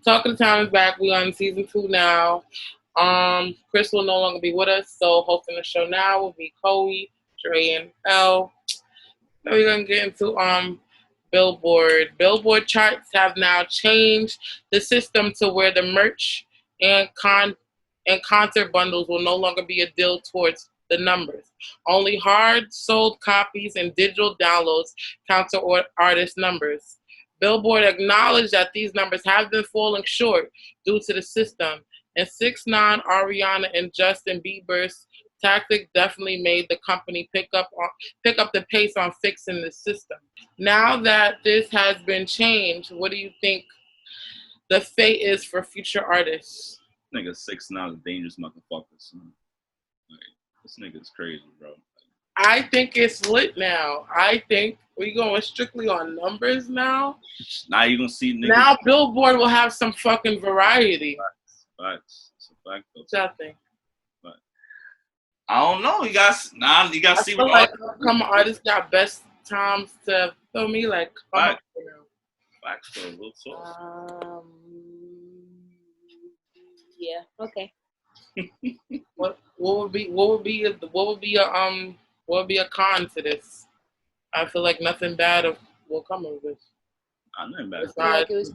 Talk of the Town is back. We on season 2 now. Chris will no longer be with us, so hosting the show now will be Chloe, Dre, and L. Now we're gonna get into Billboard. Billboard Charts have now changed the system to where the merch and concert bundles will no longer be a deal towards the numbers. Only hard sold copies and digital downloads count to artist numbers. Billboard acknowledged that these numbers have been falling short due to the system, and 6ix9ine, Ariana, and Justin Bieber's tactic definitely made the company pick up the pace on fixing the system. Now that this has been changed, what do you think the fate is for future artists? Nigga 6ix9ine is dangerous motherfucker. Son. Like, this nigga's crazy, bro. I think it's lit now. I think we going strictly on numbers now. Now you gonna see niggas. Now Billboard will have some fucking variety. Facts. It's a fact though. What y'all think? I don't know. You guys see what like upcoming artists got best times to feel me like come up, you know. Facts though, real talk. Yeah. Okay. What would be a con to this? I feel like nothing bad will come of this. Nothing bad. I feel like it was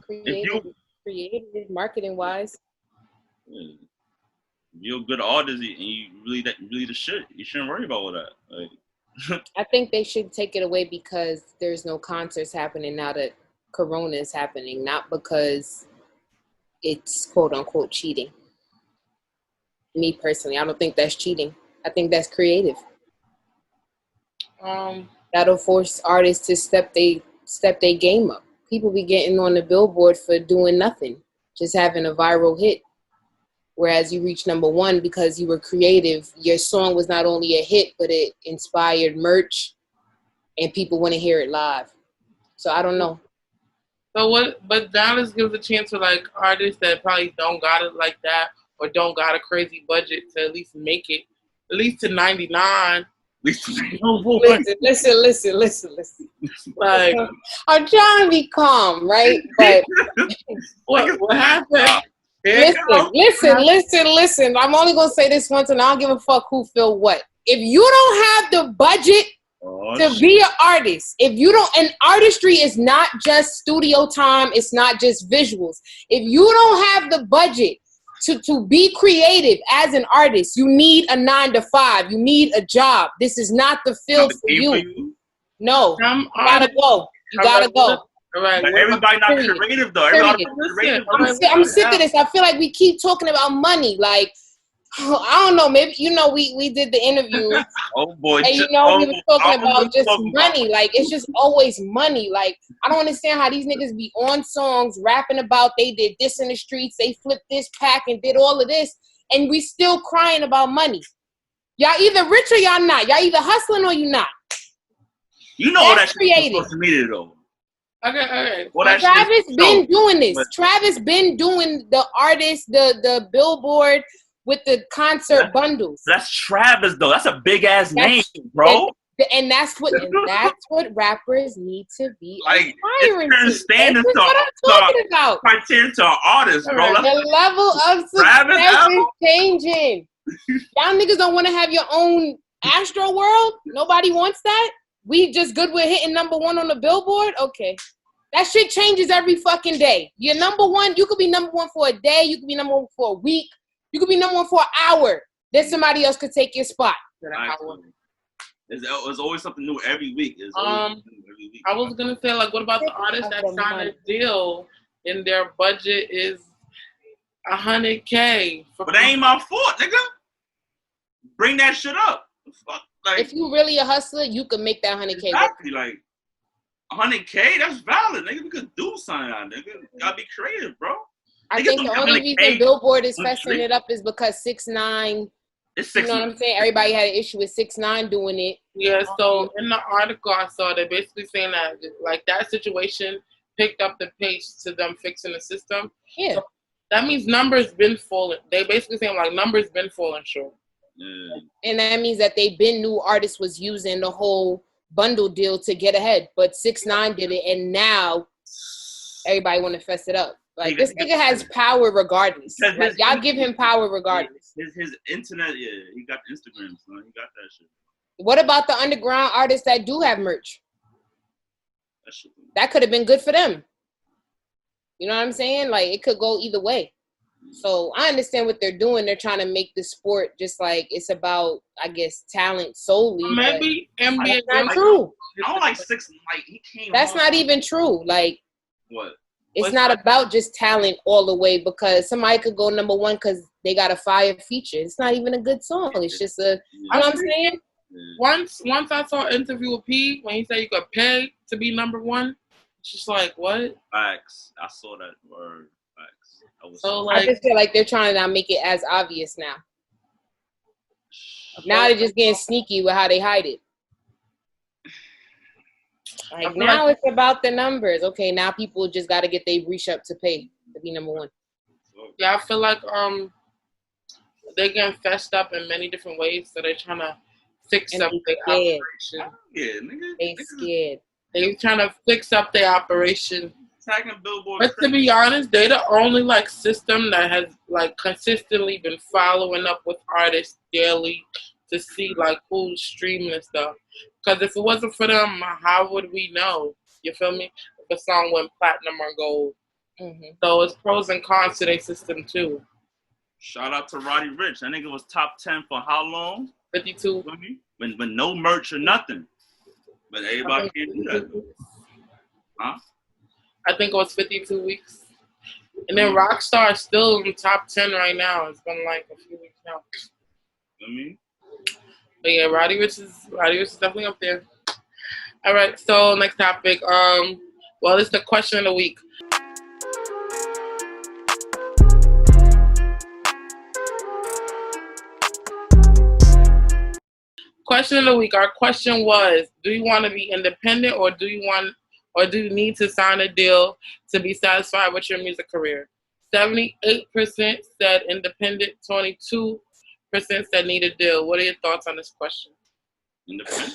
creative, marketing wise. Yeah. If you're a good artist and you really the shit, you shouldn't worry about all that. Like, I think they should take it away because there's no concerts happening now that Corona is happening, not because it's quote unquote cheating. Me personally, I don't think that's cheating. I think that's creative. That'll force artists to step their game up. People be getting on the Billboard for doing nothing, just having a viral hit. Whereas you reach number 1 because you were creative. Your song was not only a hit, but it inspired merch, and people want to hear it live. So I don't know. But Dallas gives a chance to like artists that probably don't got it like that or don't got a crazy budget to at least make it, at least to 99. Listen. Like, I'm trying to be calm, right? But what happened? Listen. I'm only gonna say this once, and I don't give a fuck who feel what. If you don't have the budget to be an artist, if you don't, and artistry is not just studio time, it's not just visuals. If you don't have the budget to be creative as an artist, you need a 9 to 5. You need a job. This is not the field for you. No, you gotta go. You gotta go. Right. But everybody not creative though. I'm sick of this. I feel like we keep talking about money. Like, I don't know. Maybe we did the interview. Oh boy. And we were talking about just money. Like, it's just always money. Like, I don't understand how these niggas be on songs rapping about they did this in the streets, they flipped this pack and did all of this, and we still crying about money. Y'all either rich or y'all not. Y'all either hustling or you not. You know all that shit on social media though. Okay. Well, Travis been doing this. Travis been doing the artist, the Billboard with the concert bundles. That's Travis though. That's a big ass name, bro. And that's what rappers need to be like aspiring to. Standing to what I'm talking about. Criteria to an artist, bro. The level of success is changing. Y'all niggas don't want to have your own Astro World. Nobody wants that. We just good with hitting number 1 on the Billboard? Okay. That shit changes every fucking day. You're number 1. You could be number 1 for a day. You could be number 1 for a week. You could be number 1 for an hour. Then somebody else could take your spot. There's always something new every week. I was going to say, like, what about the artists that signed a deal and their budget is $100K? But that ain't my fault, nigga. Bring that shit up. Fuck. Like, if you really a hustler, you could make that $100K. Exactly, like $100K, that's valid, nigga. We could do something out, nigga. You gotta be creative, bro. I think the only reason Billboard is fessing it up is because 6ix9ine. You know what I'm saying? Everybody had an issue with 6ix9ine doing it. Yeah. So in the article I saw, they're basically saying that like that situation picked up the pace to them fixing the system. Yeah. So that means numbers been falling. They basically saying like numbers been falling short. Yeah. And that means that they been new artists was using the whole bundle deal to get ahead. But 6ix9ine did it, and now everybody want to fess it up. Like, this nigga has power regardless. Like, y'all give him power regardless. His internet, yeah, he got Instagram, son. He got that shit. What about the underground artists that do have merch? That could have been good for them. You know what I'm saying? Like, it could go either way. So I understand what they're doing. They're trying to make the sport just like it's about, I guess, talent solely. Maybe NBA. That's not true. I don't like 6. Like, he came. That's not even true. Like, what? It's not about just talent all the way, because somebody could go number one because they got a fire feature. It's not even a good song. It's just you know what I'm saying? Once I saw an interview with P when he said you could pay to be number one. It's just like, what? Facts. I saw that word. Facts. I just feel like they're trying to not make it as obvious now. Now they're just getting sneaky with how they hide it. Like, now it's about the numbers. Okay, now people just got to get their reach up to pay to be number one. Yeah, I feel like they're getting fessed up in many different ways, so they're trying to fix up their operation. Yeah, nigga. They scared. They're trying to fix up their operation. Tagging Billboard. But to be honest, they're the only like system that has like consistently been following up with artists daily to see like who's streaming and stuff. Because if it wasn't for them, how would we know? You feel me? If a song went platinum or gold. Mm-hmm. So it's pros and cons to their system too. Shout out to Roddy Ricch. That nigga was top 10 for how long? 52. When no merch or nothing. But everybody can't do that. Huh? I think it was 52 weeks. And then Rockstar is still in the top 10 right now. It's been like a few weeks now. But yeah, Roddy Ricch is definitely up there. All right, so next topic. Well, it's the question of the week. Question of the week. Our question was: do you want to be independent, or do you need to sign a deal to be satisfied with your music career? 78% said independent. 22% said need a deal. What are your thoughts on this question? Independent,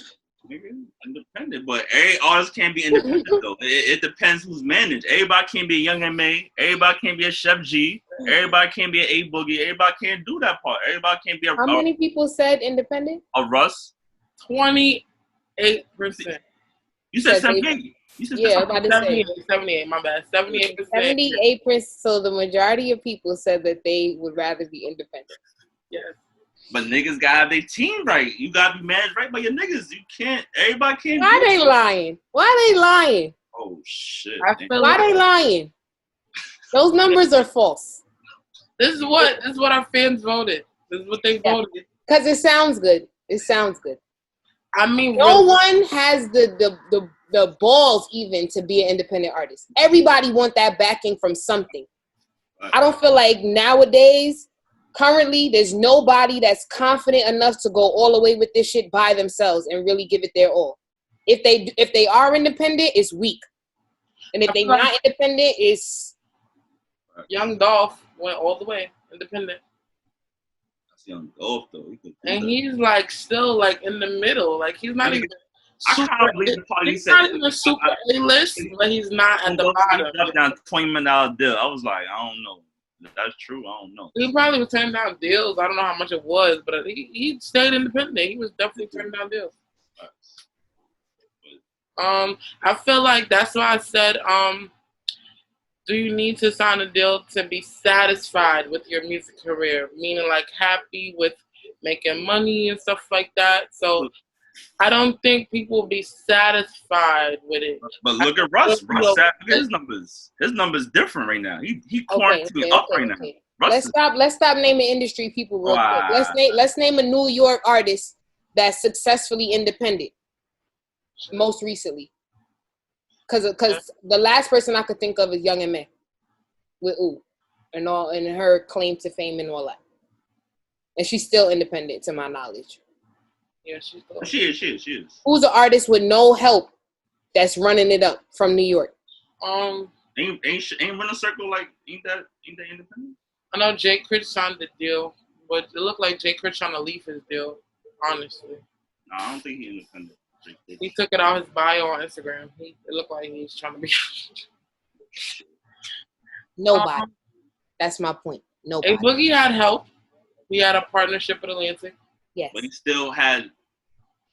nigga. Independent, but every artist can't be independent though. It depends who's managed. Everybody can't be a Young M.A. Everybody can't be a Chef G. Everybody can't be an A Boogie. Everybody can't do that part. Everybody can't be a. How many people said independent? A Russ. 28%. You said 78. You said 78. My bad. 78%. 78%. So the majority of people said that they would rather be independent. Yes. But niggas gotta have their team right. You gotta be managed right by your niggas. You can't. Everybody can't. Why they lying? Why they lying? Oh shit. Why they lying? Those numbers are false. This is what our fans voted. This is what they voted. Because it sounds good. It sounds good. I mean, no one has the balls even to be an independent artist. Everybody want that backing from something. I don't feel like nowadays, currently, there's nobody that's confident enough to go all the way with this shit by themselves and really give it their all. If they are independent, it's weak. And if they're not independent, it's... Young Dolph went all the way independent. Young Dolph though, and he's like still like in the middle. Like he's not even. He's not even super A-list, but he's not at the bottom. Down $20 million deal. I was like, I don't know. That's true. I don't know. He probably was turning down deals. I don't know how much it was, but he stayed independent. He was definitely turning down deals. I feel like that's why I said, do you need to sign a deal to be satisfied with your music career? Meaning like happy with making money and stuff like that. So I don't think people will be satisfied with it. But look at Russ. Russ said his numbers. His numbers different right now. He quarantined up right now. Let's stop naming industry people real quick. Let's name a New York artist that's successfully independent. Most recently. Because the last person I could think of is Young M.A. with Ooh and her claim to fame and all that. And she's still independent to my knowledge. Yeah, she is. Who's an artist with no help that's running it up from New York? Ain't Running Circle like ain't that independent? I know Jay Critch signed the deal, but it looked like Jay Critch trying to leave his deal, honestly. No, I don't think he's independent. He took it out his bio on Instagram. It looked like he's trying to be. Nobody. That's my point. Nobody. A Boogie had help. We had a partnership with Atlantic. Yes. But he still had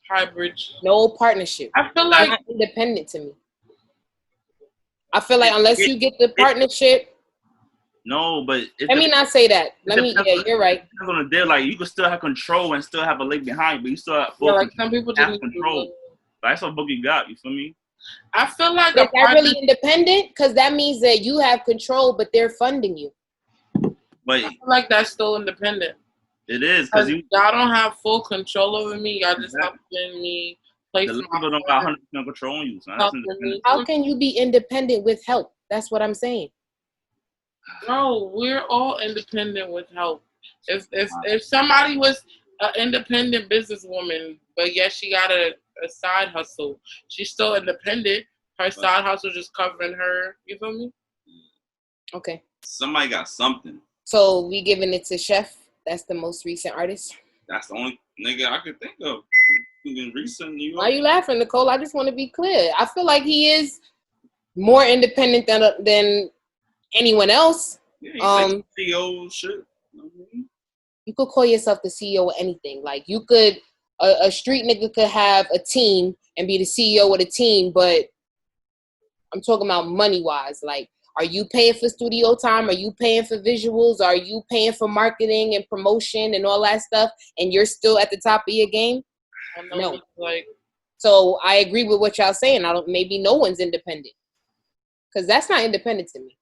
hybrid. No partnership. I feel like not independent to me. I feel like unless you get the partnership. No, but let me not say that. You're right. Depends on the deal. Like you can still have control and still have a leg behind, but you still have full like some people just control. That's what Boogie got. You feel me? I feel like is that really independent? Because that means that you have control, but they're funding you. But I feel like that's still independent. It is because y'all don't have full control over me. Y'all just helping me place the people don't got 100% control on you. So how can you be independent with help? That's what I'm saying. No, we're all independent with help. If somebody was an independent businesswoman, but yet she got a side hustle, she's still independent. Her side hustle just covering her. You feel me? Okay. Somebody got something. So we giving it to Chef. That's the most recent artist. That's the only nigga I could think of. Recent. Why are you laughing, Nicole? I just want to be clear. I feel like he is more independent than anyone else. Yeah, he's like CEO shit. You could call yourself the CEO of anything. Like you could, a street nigga could have a team and be the CEO of the team, but I'm talking about money wise. Like, are you paying for studio time? Are you paying for visuals? Are you paying for marketing and promotion and all that stuff? And you're still at the top of your game? No. So I agree with what y'all saying. Maybe no one's independent. Because that's not independent to me.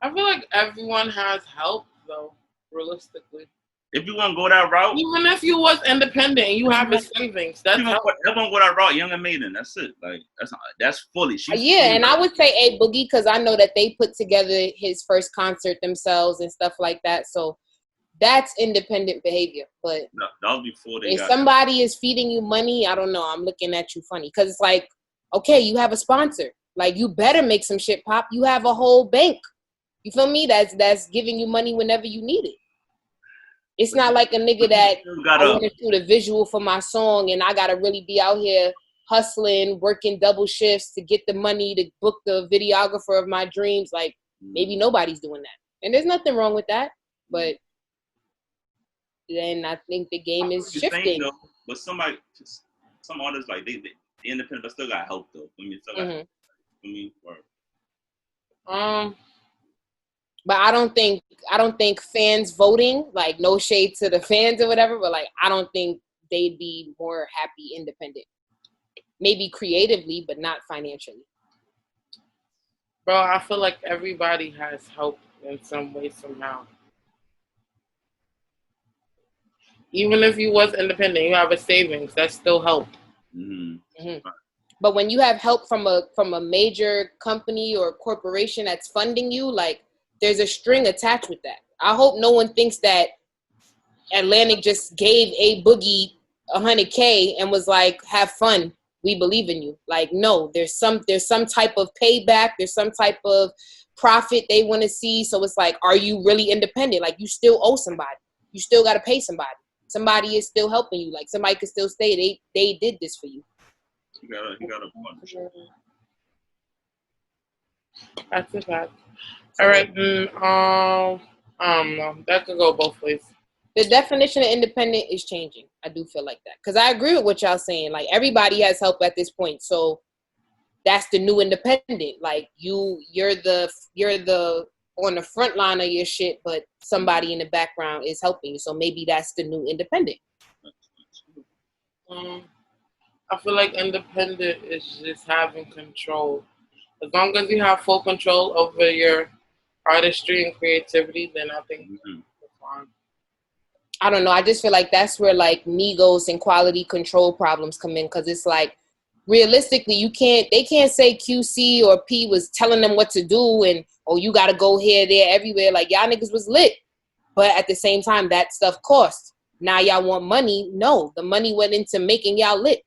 I feel like everyone has help, though, realistically. If you want to go that route. Even if you was independent and you have a savings, that's help. Everyone go that route, Young and Maiden, that's it. Like, that's fully. And I would say A Boogie because I know that they put together his first concert themselves and stuff like that. So that's independent behavior. But that was before they if somebody is feeding you money, I don't know. I'm looking at you funny because it's like, okay, you have a sponsor. Like, you better make some shit pop. You have a whole bank. You feel me? That's giving you money whenever you need it. It's not like a nigga that I want to shoot a visual for my song and I got to really be out here hustling, working double shifts to get the money to book the videographer of my dreams. Like, maybe nobody's doing that. And there's nothing wrong with that. But then I think the game is shifting. Saying, though, but some artists, like, they independent, but still got help, though. I mean, still got But I don't think fans voting, like, no shade to the fans or whatever, but like I don't think they'd be more happy independent. Maybe creatively, but not financially. Bro, I feel like everybody has help in some way, somehow. Even if you was independent, you have a savings, that's still help. Mm-hmm. Mm-hmm. But when you have help from a major company or corporation that's funding you, like, there's a string attached with that. I hope no one thinks that Atlantic just gave A Boogie $100K and was like, have fun. We believe in you. Like, no, there's some type of payback. There's some type of profit they want to see. So it's like, are you really independent? Like, you still owe somebody. You still got to pay somebody. Somebody is still helping you. Like, somebody could still say they did this for you. You got a bunch. That's a fact. All right, that could go both ways. The definition of independent is changing. I do feel like that because I agree with what y'all saying. Like, everybody has help at this point, so that's the new independent. Like, you're the on the front line of your shit, but somebody in the background is helping you. So maybe that's the new independent. I feel like independent is just having control. As long as you have full control over your artistry and creativity, then I think it's fine. I don't know. I just feel like that's where, like, Migos and quality control problems come in because it's like, realistically, they can't say QC or P was telling them what to do and, oh, you got to go here, there, everywhere. Like, y'all niggas was lit. But at the same time, that stuff cost. Now y'all want money. No, the money went into making y'all lit.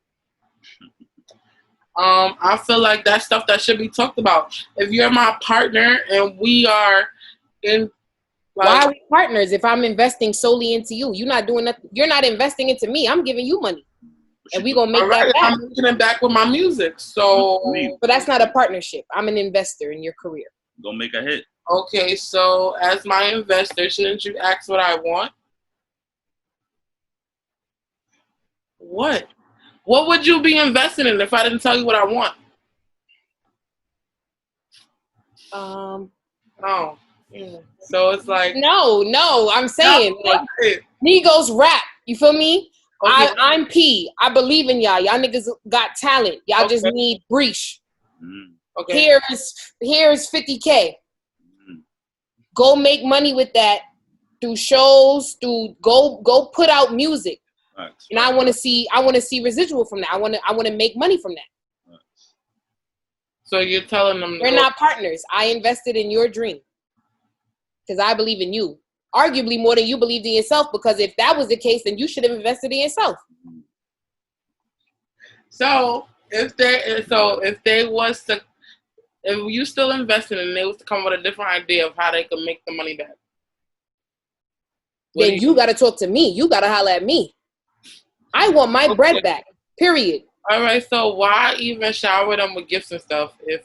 I feel like that's stuff that should be talked about. If you're my partner and we are in, like, why are we partners if I'm investing solely into you? You're not doing nothing. You're not investing into me. I'm giving you money. And we gonna make that back. I'm making it back with my music. So, but that's not a partnership. I'm an investor in your career. Go make a hit. Okay, so as my investor, shouldn't you ask what I want? What? What would you be investing in if I didn't tell you what I want? Oh. Yeah. So it's like no. I'm saying like Migos rap. You feel me? Okay. I'm P. I believe in y'all. Y'all niggas got talent. Y'all just need breach. Okay. Here's 50K. Go make money with that through shows. Go put out music. Right. And I want to see residual from that. I want to make money from that. Right. So you're telling them we're not partners. I invested in your dream because I believe in you. Arguably more than you believed in yourself, because if that was the case, then you should have invested in yourself. So if you still invested and they was to come with a different idea of how they could make the money back, then you got to talk to me. You got to holler at me. I want my bread back, period. All right, so why even shower them with gifts and stuff if,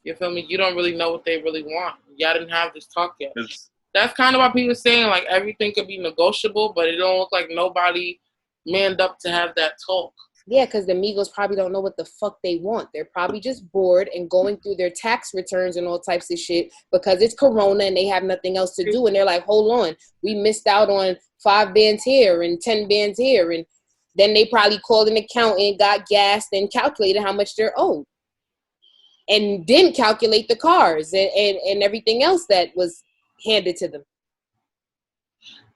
you feel me, you don't really know what they really want? Y'all didn't have this talk yet. That's kind of what people are saying, like everything could be negotiable, but it don't look like nobody manned up to have that talk. Yeah, because the Migos probably don't know what the fuck they want. They're probably just bored and going through their tax returns and all types of shit because it's Corona and they have nothing else to do. And they're like, hold on, we missed out on 5 bands here and 10 bands here. And then they probably called an accountant, got gassed, and calculated how much they're owed. And didn't calculate the cars and everything else that was handed to them.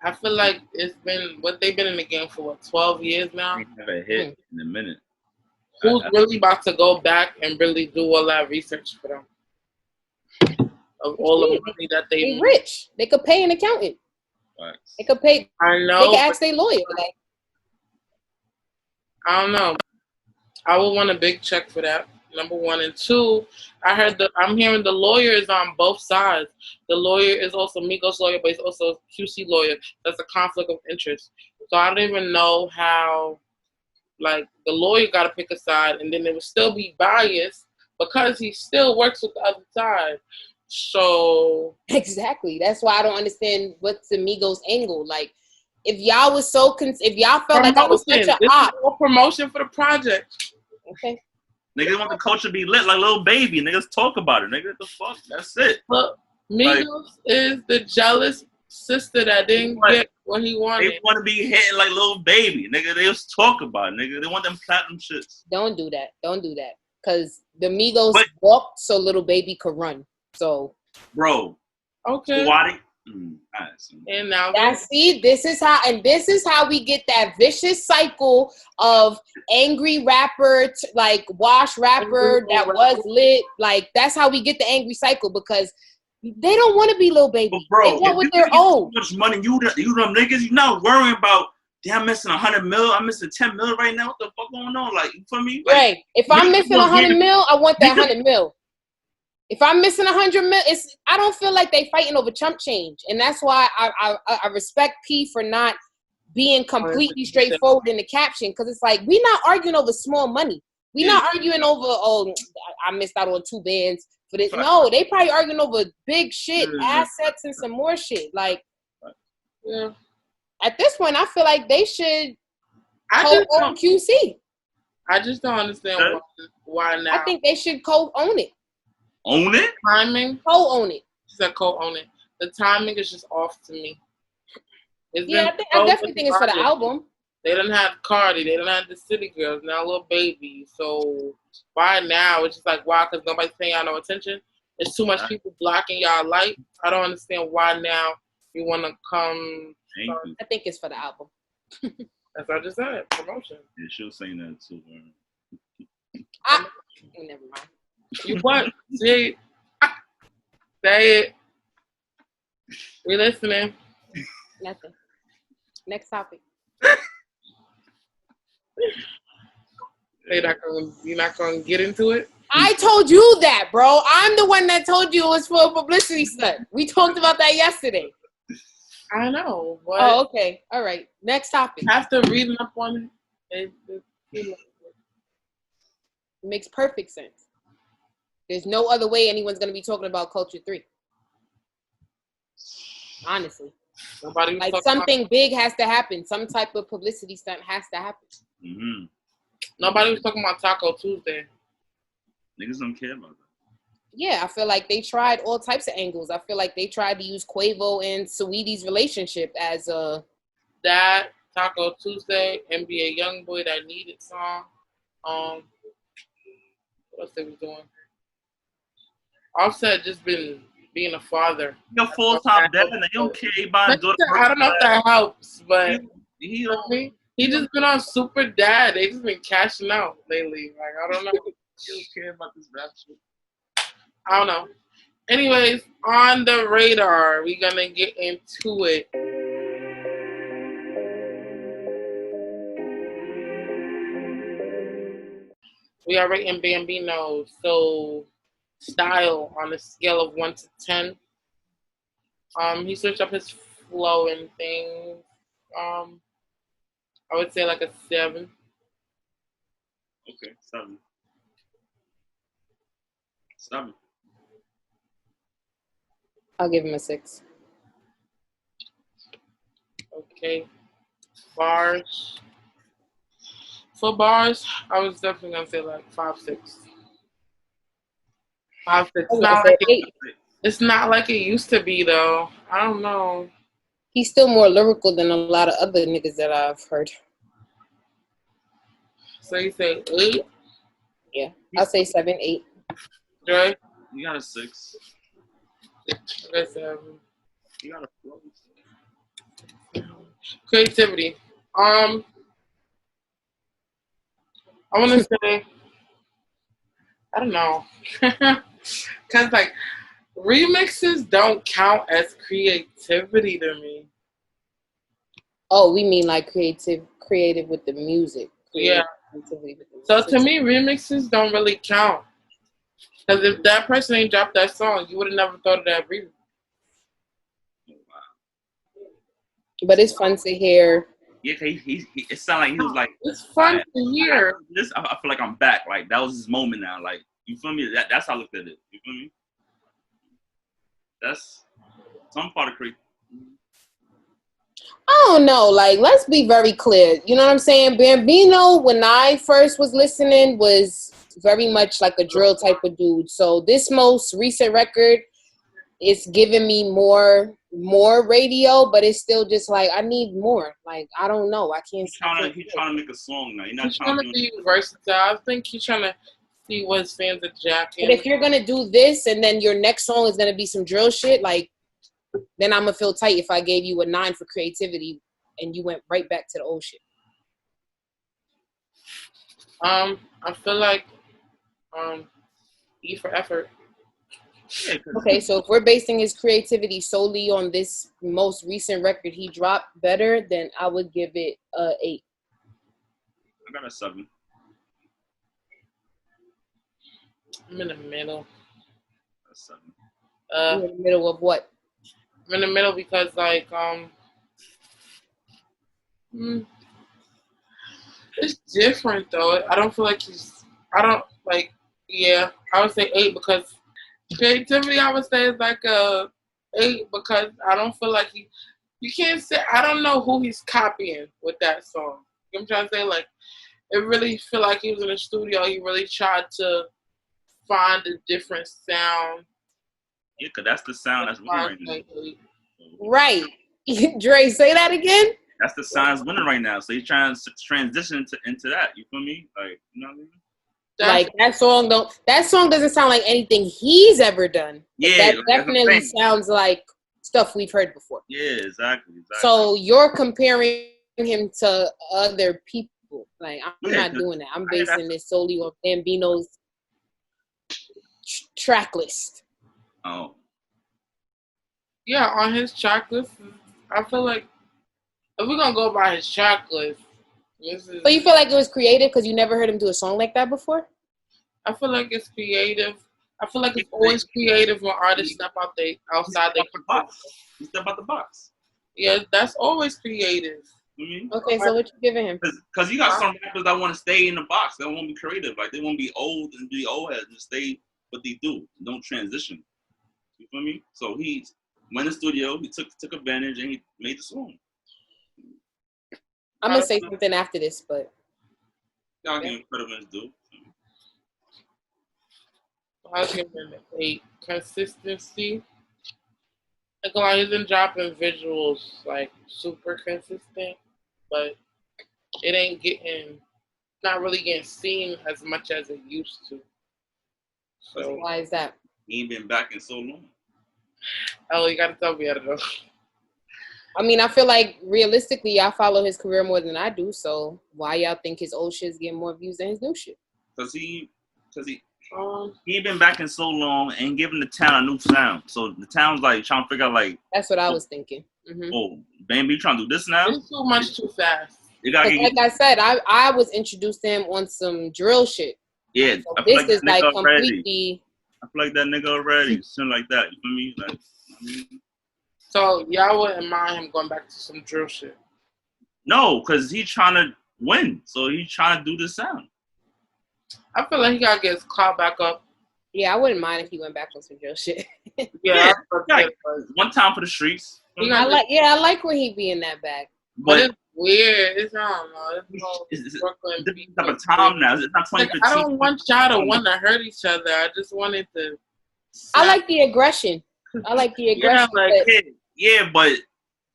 I feel like it's been they've been in the game for 12 years now. They have a hit in a minute. Who's really about to go back and really do all that research for them? Of all the money that they rich. They could pay an accountant. Right. They could pay. I know. They could ask their lawyer. Like, I don't know. I would want a big check for that. Number one. And two, I'm hearing the lawyer is on both sides. The lawyer is also Migos lawyer, but he's also a QC lawyer. That's a conflict of interest. So I don't even know how, like, the lawyer got to pick a side, and then they would still be biased because he still works with the other side. So exactly. That's why I don't understand what's the Migos angle. Like, if y'all was if y'all felt like I was such an op. Promotion for the project. Okay. Niggas want the culture to be lit like Lil Baby. Niggas talk about it. Nigga, what the fuck? That's it. But Migos is the jealous sister that didn't get what he wanted. They want to be hitting like Lil Baby. Nigga, they just talk about it. Nigga, they want them platinum shits. Don't do that. Because the Migos walked so Lil Baby could run. So. Bro. Okay. Why and now this is how we get that vicious cycle of angry rapper like wash rapper that was lit. Like, that's how we get the angry cycle, because they don't want to be Lil Baby. But bro, they want what they're owed. So much money, you them niggas, you not worrying about, damn, I'm missing 100 mil. I'm missing 10 mil right now. What the fuck going on? Like, for me, like, right? If I'm missing 100 mil, I want that 100 mil. If I'm missing 100 mil, I don't feel like they fighting over chump change. And that's why I respect P for not being completely straightforward in the caption. Because it's like, we're not arguing over small money. We're not arguing over, I missed out on 2 bands for this. No, they probably arguing over big shit, assets, and some more shit. Like, yeah. At this point, I feel like they should co-own QC. I just don't understand why now. I think they should co-own it. Own it? Timing? Co-own it. She said co-own it. The timing is just off to me. I definitely think it's for the album. They didn't have Cardi. They didn't have the City Girls. Now Lil Baby. So why now? It's just like, why? Because nobody's paying y'all no attention. There's too much people blocking y'all light. I don't understand why now you want to come. I think it's for the album. That's what I just said. Promotion. Yeah, she was saying that too. Never mind. You what? Say it. We listening. Nothing. Next topic. You're not gonna get into it? I told you that, bro. I'm the one that told you it was for a publicity stunt. We talked about that yesterday. I know. Oh, okay. All right. Next topic. After reading up on it, It makes perfect sense. There's no other way anyone's going to be talking about Culture 3. Honestly. Like something big has to happen. Some type of publicity stunt has to happen. Mm-hmm. Nobody was talking about Taco Tuesday. Niggas don't care about that. Yeah, I feel like they tried all types of angles. I feel like they tried to use Quavo and Saweetie's relationship as a... That, Taco Tuesday, NBA Youngboy, That Needed song. What else they was doing? Offset just been being a father. You're full-time dad, and they don't care about doing. I don't know if that helps, but he just been on super dad. They just been cashing out lately. Like, I don't know. You don't care about this rap shit. I don't know. Anyways, on the radar, we're gonna get into it. We are rating Bambino. So, style on a scale of 1 to 10. He switched up his flow and things. I would say like a 7. Okay, 7. 7. I'll give him a 6. Okay. Bars. For bars, I was definitely gonna say like 5, 6. 5, 6. It's not like it used to be though. I don't know. He's still more lyrical than a lot of other niggas that I've heard. So you say 8? Yeah, I'll say 7, 8. Dre? You got a 6. Okay, 7. You got a 4. Creativity. I want to say, I don't know, because like remixes don't count as creativity to me. Oh, we mean like creative with the music. Yeah. So to me, remixes don't really count. Because if that person ain't dropped that song, you would have never thought of that remix. But it's fun to hear. Yeah, it sounded like he was like. It's fun to hear. I feel like I'm back. Like that was his moment now. Like you feel me? That's how I looked at it. You feel me? That's some part of creativity. I don't know. Like, let's be very clear. You know what I'm saying? Bambino, when I first was listening, was very much like a drill type of dude. So this most recent record is giving me more radio, but it's still just like I need more. Like, I don't know. I can't. He's trying to make a song now. He's trying to be versatile. I think he's trying to see what his fans are jacking. But if you're gonna do this and then your next song is gonna be some drill shit, like, then I'm gonna feel tight if I gave you a 9 for creativity and you went right back to the old shit. I feel like E for effort. Okay, so if we're basing his creativity solely on this most recent record he dropped better, then I would give it a 8. I got a 7. I'm in the middle. A 7. You're in the middle of what? I'm in the middle because like it's different though. I don't feel like yeah, I would say 8 because creativity I would say is like a 8 because I don't feel like you can't say, I don't know who he's copying with that song. You know what I'm trying to say? Like, it really feel like he was in the studio. He really tried to find a different sound. Yeah, because that's the sound that's winning right now. Right. Dre, say that again? That's the sound that's winning right now. So he's trying to transition into that. You feel me? Like, you know what I mean? Like that song doesn't sound like anything he's ever done. Yeah, that definitely sounds like stuff we've heard before. Yeah, exactly. So you're comparing him to other people. Like, I'm not doing that. I'm basing this solely on Bambino's track list. Oh. Yeah, on his track list, I feel like if we're gonna go by his track list, So you feel like it was creative because you never heard him do a song like that before? I feel like it's creative. I feel like it's always creative when artists step outside their box. You step out the box. Yeah, that's always creative. Okay, so what you giving him? Because you got some rappers that want to stay in the box. They want to be creative. Like, they want to be old and be old heads and stay what they do. Don't transition. You feel me? So he went in the studio. He took advantage and he made the song. I'm going to say something after this, but. Y'all give him credit when it's due. I'll give him a consistency. Like, a lot, he's been dropping visuals, like, super consistent, but it ain't not really getting seen as much as it used to. So why is that? He ain't been back in so long. Oh, you gotta tell me, I don't know. I mean, I feel like realistically, y'all follow his career more than I do, so why y'all think his old shit's getting more views than his new shit? Because he ain't been back in so long and giving the town a new sound. So the town's like trying to figure out, like, that's what I was thinking. Mm-hmm. Oh, baby, you trying to do this now? It's too much too fast. Like I said, I was introduced to him on some drill shit. Yeah, so this is like completely. I feel like that nigga already, something like that. You feel me? Like, So y'all wouldn't mind him going back to some drill shit? No, because he's trying to win. So he's trying to do the sound. I feel like he gotta get his clout back up. Yeah, I wouldn't mind if he went back on some drill shit. Yeah, like, one time for the streets. I like when he be in that bag. But it's weird. It's, I don't know. It's Brooklyn. This type of time now. It's not 2015. Like, I don't want y'all to want to hurt each other. I just wanted to. I like the aggression. Yeah, but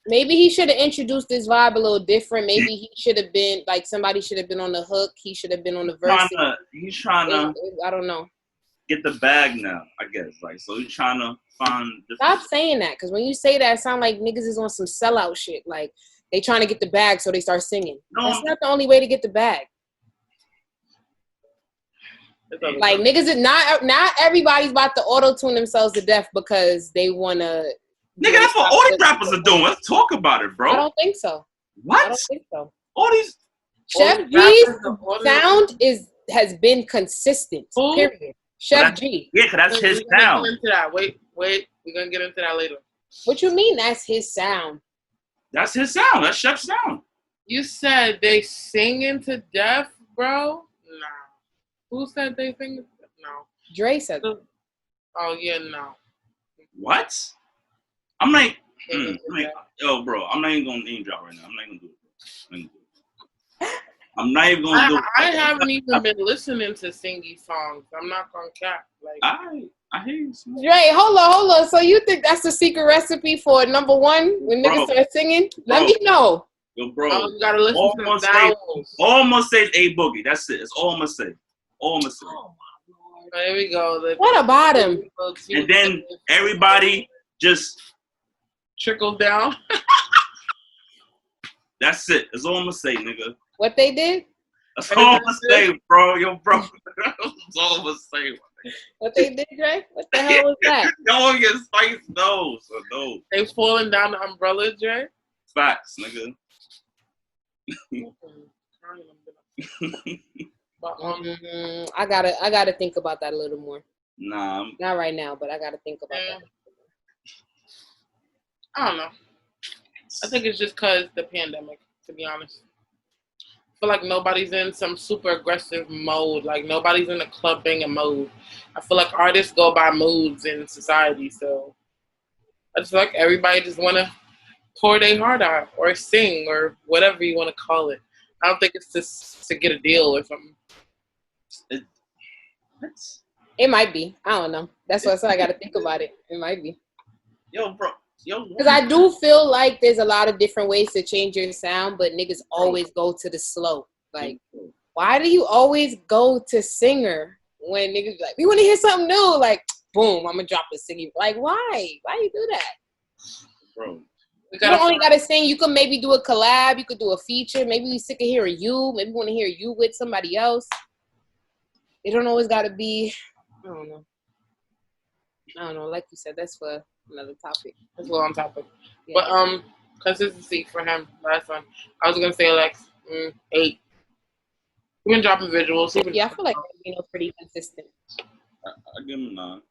maybe he should have introduced this vibe a little different. Maybe he should have been like somebody should have been on the hook. He should have been on the verse. He's trying to. I don't know. Get the bag now, I guess. Like, so he's trying to find. Stop saying that, because when you say that, it sounds like niggas is on some sellout shit. Like, they trying to get the bag, so they start singing. No, that's not the only way to get the bag. Like, niggas is not everybody's about to auto-tune themselves to death because they wanna. Nigga, that's what all these rappers are doing. Let's talk about it, bro. I don't think so. What? I don't think so. All these. Chef G's sound has been consistent. Who? Period. Chef G. Yeah, because that's his sound. Wait. We're going to get into that later. What you mean that's his sound? That's his sound. That's Chef's sound. You said they singing to death, bro? Nah. Who said they sing to death? No. Dre said that. Oh, yeah, no. What? I'm like, yo, bro, I'm not even going to name drop right now. I'm not even going to do it. I'm not even gonna do it. I haven't even been listening to Singy songs. I'm not gonna cap. Like, I hear you. Dre, hold on. So you think that's the secret recipe for number one when niggas start singing? Let me know. Yo, bro. You gotta listen to the vowels. All I'm gonna say is A Boogie. That's it. It's all I'm gonna say. Oh my Lord. There we go. What about him? And then everybody just trickle down. That's it. That's all I'm gonna say, nigga. What they did? That's all I'm gonna say, bro. Yo, bro. That's all I'm gonna say. What they did, Dre? What the hell was that? No one gets spiced. No. They falling down the umbrella, Dre? Facts, nigga. But, I gotta think about that a little more. Nah. Not right now, but I gotta think about that. I don't know. I think it's just because the pandemic, to be honest. I feel like nobody's in some super aggressive mode. Like, nobody's in a club banging mode. I feel like artists go by moods in society. So I just feel like everybody just want to pour their heart out or sing or whatever you want to call it. I don't think it's just to get a deal or something. It might be. I don't know. That's why I said I got to think about it. It might be. Yo, bro. Because I do feel like there's a lot of different ways to change your sound, but niggas always go to the slow. Like, why do you always go to singer when niggas be like, we want to hear something new? Like, boom, I'm going to drop a singer. Like, why? Why you do that? Bro. You don't only got to sing. You could maybe do a collab. You could do a feature. Maybe we sick of hearing you. Maybe we want to hear you with somebody else. It don't always got to be, I don't know. Like you said, that's for another topic. That's a long topic. Yeah. But consistency for him, last one. I was going to say like 8. We've been dropping visuals. Yeah, I feel like Bino's pretty consistent. I give him a 9.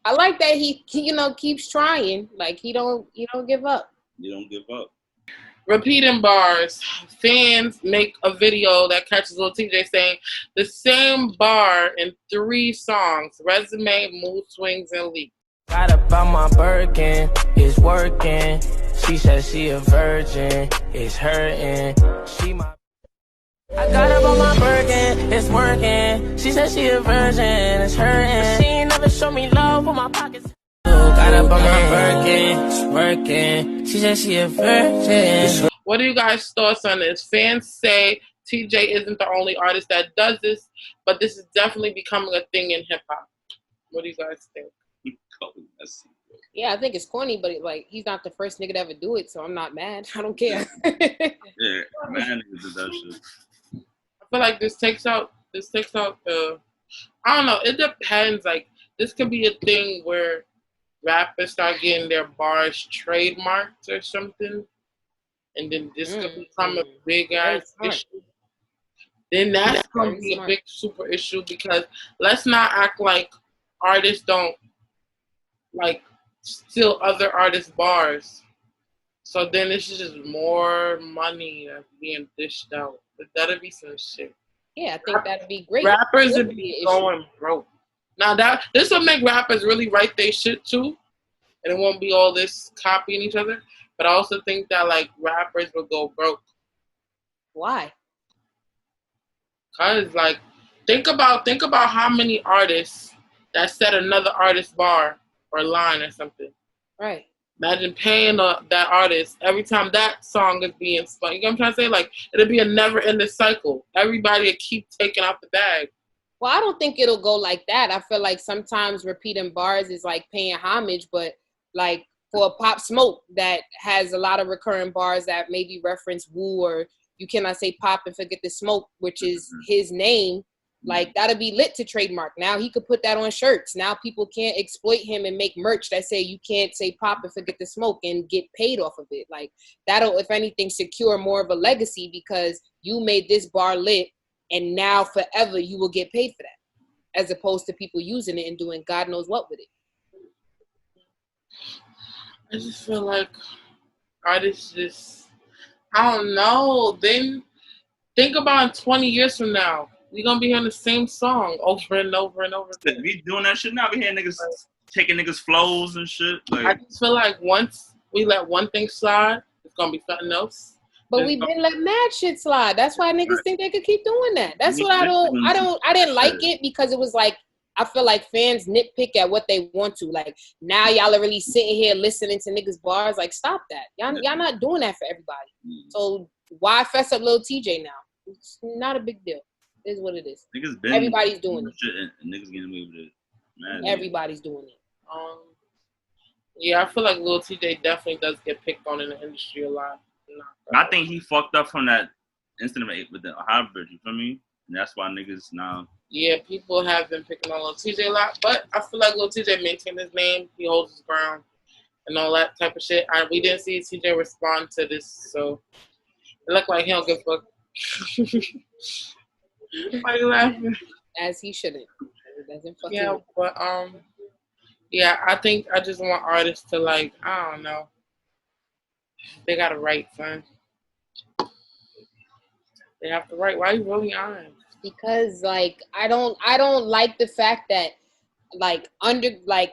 I like that he keeps trying. Like, he don't give up. You don't give up. Repeating bars. Fans make a video that catches little TJ saying the same bar in 3 songs. Resume, mood swings, and leak. Got up on my Birkin, it's working. She said she a virgin, it's hurting. She my. I got up on my Birkin, it's working. She said she a virgin, it's hurting. She ain't never show me love with my pockets. Got up on my Birkin, it's working. She said she a virgin. What do you guys' thoughts on this? Fans say TJ isn't the only artist that does this, but this is definitely becoming a thing in hip hop. What do you guys think? Yeah, I think it's corny, but he's not the first nigga to ever do it, so I'm not mad. I don't care. Yeah, man, niggas did that shit. I feel like this takes out the. I don't know. It depends. Like, this could be a thing where rappers start getting their bars trademarked or something, and then this could become a big ass issue. Then that's gonna be a big super issue, because let's not act like artists don't like steal other artists' bars. So then it's just more money that's being dished out. That'd be some shit. Yeah, I think that'd be great. Rappers would be going broke. Now this will make rappers really write their shit too, and it won't be all this copying each other. But I also think that like rappers will go broke. Why? Cause like think about how many artists that set another artist's bar or line or something. Right. Imagine paying that artist every time that song is being spun. You know what I'm trying to say? Like, it'll be a never-ending cycle. Everybody will keep taking out the bag. Well, I don't think it'll go like that. I feel like sometimes repeating bars is like paying homage, but like for a Pop Smoke that has a lot of recurring bars that maybe reference Wu, or you cannot say Pop and forget the smoke, which is his name. Like, that'll be lit to trademark. Now he could put that on shirts. Now people can't exploit him and make merch that say you can't say Pop and forget the smoke and get paid off of it. Like, that'll, if anything, secure more of a legacy, because you made this bar lit and now forever you will get paid for that, as opposed to people using it and doing God knows what with it. I just feel like artists just, I don't know. Then think about 20 years from now. We're going to be hearing the same song over and over and over again. We doing that shit now. We hearing niggas taking niggas' flows and shit. Like, I just feel like once we let one thing slide, it's going to be something else. But we've been letting mad shit slide. That's why niggas think they could keep doing that. That's what I didn't like it, because it was like, I feel like fans nitpick at what they want to. Like, now y'all are really sitting here listening to niggas' bars. Like, stop that. Y'all not doing that for everybody. So why fess up little TJ now? It's not a big deal. It is what it is. Everybody's doing it. Shit and niggas getting away with it. Man, everybody's doing it. Yeah, I feel like Lil TJ definitely does get picked on in the industry a lot. I think he fucked up from that incident with the Ohio Bridge. You feel me? And that's why niggas now. Yeah, people have been picking on Lil TJ a lot, but I feel like Lil TJ maintained his name. He holds his ground and all that type of shit. We didn't see TJ respond to this, so it looked like he don't give a fuck. Why are you laughing? As he shouldn't. Yeah, but yeah, I think I just want artists to, like, I don't know. They gotta write, son. They have to write. Why are you really on? Because like I don't like the fact that like underground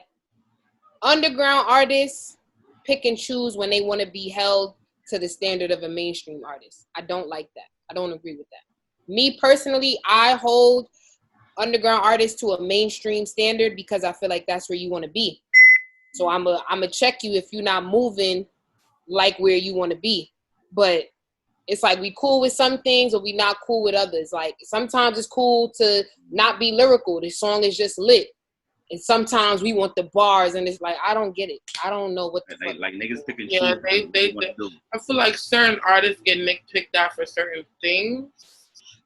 artists pick and choose when they want to be held to the standard of a mainstream artist. I don't like that. I don't agree with that. Me personally, I hold underground artists to a mainstream standard because I feel like that's where you want to be. So I'm a check you if you're not moving like where you want to be. But it's like we cool with some things or we not cool with others. Like sometimes it's cool to not be lyrical. The song is just lit. And sometimes we want the bars, and it's like, I don't get it. I don't know what the fuck. Like niggas picking. Yeah, they I feel like certain artists get picked out for certain things,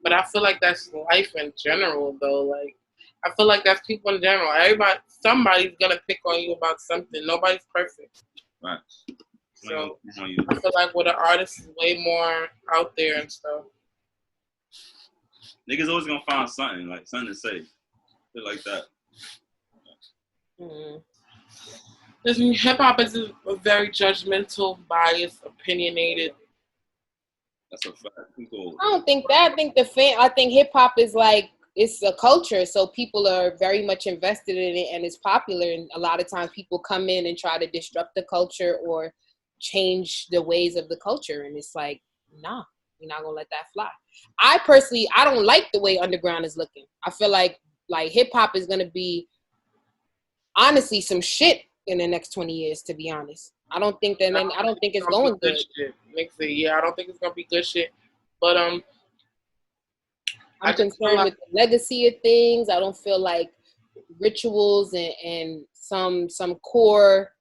but I feel like that's life in general, though. Like, I feel like that's people in general. Somebody's gonna pick on you about something. Nobody's perfect. Right. So I feel like with an artist is way more out there and stuff. Niggas always gonna find something to say, shit like that. Listen, hip hop is a very judgmental, biased, opinionated That's a fact. People, I don't think that. I think hip hop is like, it's a culture, so people are very much invested in it, and it's popular. And a lot of times, people come in and try to disrupt the culture or change the ways of the culture, and it's like, nah, you're not gonna let that fly. I personally, I don't like the way underground is looking. I feel like hip hop is gonna be honestly some shit in the next 20 years. To be honest, I don't think it's going good. Yeah, I don't think it's gonna be good shit. But I'm concerned with the legacy of things. I don't feel like rituals and some core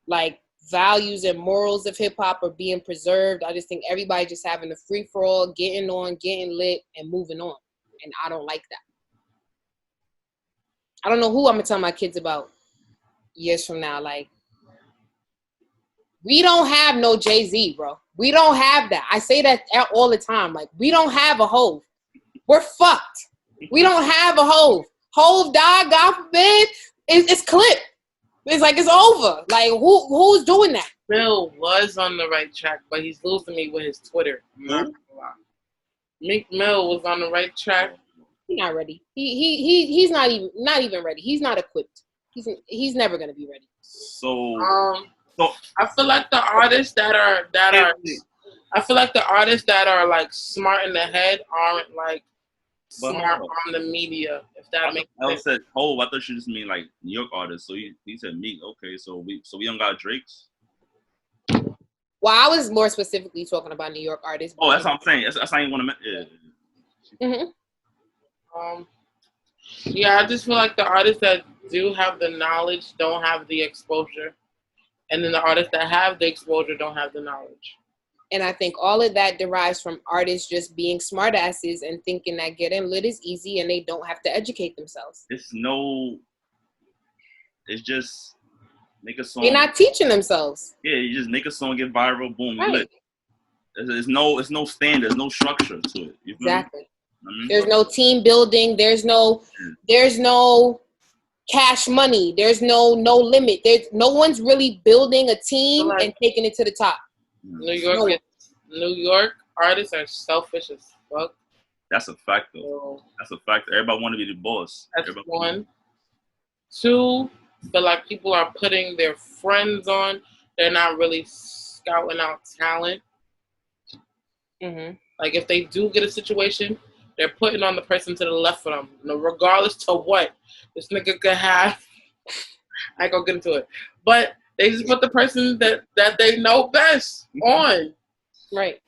like values and morals of hip hop are being preserved. I just think everybody just having a free for all, getting on, getting lit, and moving on. And I don't like that. I don't know who I'm gonna tell my kids about years from now. Like, we don't have no Jay-Z, bro. We don't have that. I say that all the time. Like, we don't have a Hove. We're fucked. We don't have a Hove. Hove died, God forbid. It's clipped. It's like, it's over. Like, who's doing that? Bill was on the right track, but he's losing me with his Twitter. I'm not gonna lie. Meek Mill was on the right track. He's not ready. He's not even ready. He's not equipped. He's never gonna be ready. So I feel like the artists that are like smart in the head aren't like smart on the media. If that makes sense. I said Hove. I thought you just mean like New York artists. So he said Meek. Okay, so we don't got Drake's. Well, I was more specifically talking about New York artists. Oh, that's what I'm saying. That's how you want to. Yeah. Yeah, I just feel like the artists that do have the knowledge don't have the exposure, and then the artists that have the exposure don't have the knowledge. And I think all of that derives from artists just being smartasses and thinking that getting lit is easy and they don't have to educate themselves. It's just make a song. They're not teaching themselves. Yeah, you just make a song, get viral, boom, right. Lit. There's no standards, no structure to it. You feel exactly. Me? I mean, there's no team building. There's no cash money. There's no limit. There's no one's really building a team and taking it to the top. New York artists are selfish as fuck. That's a fact, though. That's a fact. Everybody want to be the boss. That's one. Two, feel like people are putting their friends on. They're not really scouting out talent. Mm-hmm. Like, if they do get a situation, they're putting on the person to the left of them. Regardless to what this nigga could have. I ain't gonna get into it. But they just put the person that they know best on. Right.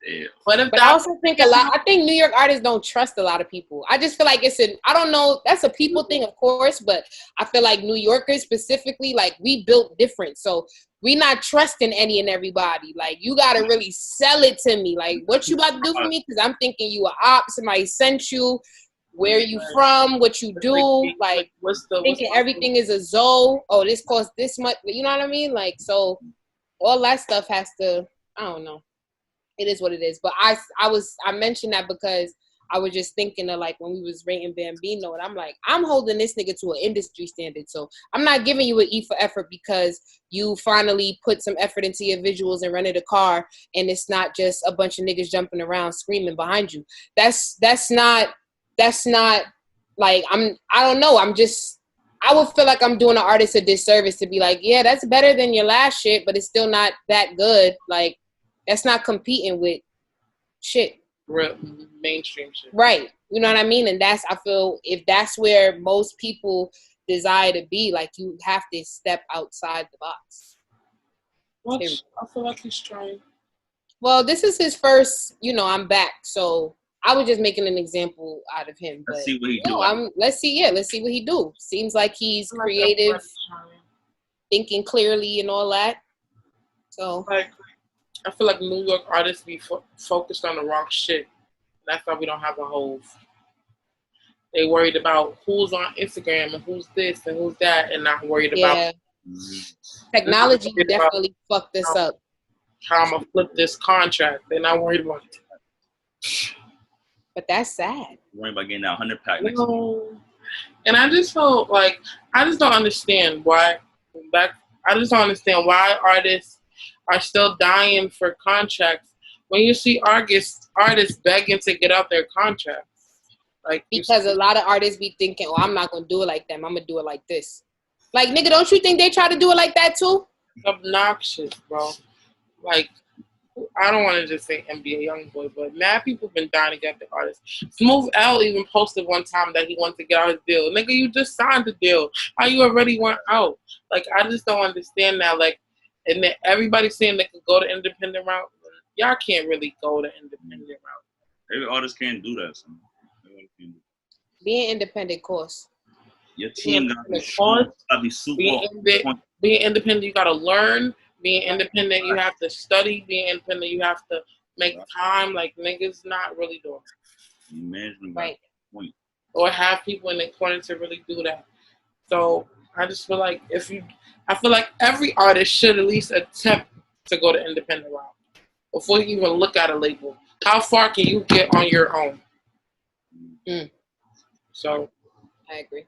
Yeah. But I also think I think New York artists don't trust a lot of people. I just feel like I don't know, that's a people thing, of course, but I feel like New Yorkers specifically, like, we built different. So we not trusting any and everybody. Like, you got to really sell it to me. Like, what you about to do for me? Because I'm thinking you a op, somebody sent you, where you from, what you do, like, thinking everything is a Zoe. Oh, this costs this much. You know what I mean? Like, so all that stuff has to, I don't know. It is what it is. But I mentioned that because I was just thinking of, like, when we was rating Bambino, and I'm like, I'm holding this nigga to an industry standard. So I'm not giving you an E for effort because you finally put some effort into your visuals and rented a car, and it's not just a bunch of niggas jumping around screaming behind you. That's not like, I don't know. I would feel like I'm doing an artist a disservice to be like, yeah, that's better than your last shit, but it's still not that good. Like, that's not competing with shit. Real mainstream shit. Right. You know what I mean? And I feel if that's where most people desire to be, like, you have to step outside the box. I feel like he's trying. Well, this is his first, I'm back. So I was just making an example out of him. Let's see what he do. Let's see what he do. Seems like he's creative, thinking clearly and all that. So I feel like New York artists be focused on the wrong shit. That's why we don't have a Hove. They worried about who's on Instagram and who's this and who's that, and not worried about technology. Definitely fucked us up. How I'm gonna flip this contract? They're not worried about it. But that's sad. Worried about getting that 100-pack next week. And I just felt like I just don't understand why. I just don't understand why artists are still dying for contracts when you see artists begging to get out their contracts. Like, because a lot of artists be thinking, oh, I'm not going to do it like them. I'm going to do it like this. Like, nigga, don't you think they try to do it like that too? It's obnoxious, bro. Like, I don't want to just say NBA Youngboy, but mad people been dying to get the artists. Smooth L even posted one time that he wants to get out his deal. Nigga, you just signed the deal. How you already went out? Like, I just don't understand that. Like, and then everybody's saying they could go the independent route. Y'all can't really go the independent route. Every artist can't do that. So. Being independent course. Your team gotta be super. Being independent, you gotta learn. Being independent, you have to study. Being independent, you have to make time. Like, niggas not really doing it. Management, right? Point. Or have people in the corner to really do that. So I just feel like I feel like every artist should at least attempt to go the independent route before you even look at a label. How far can you get on your own? Mm. So I agree.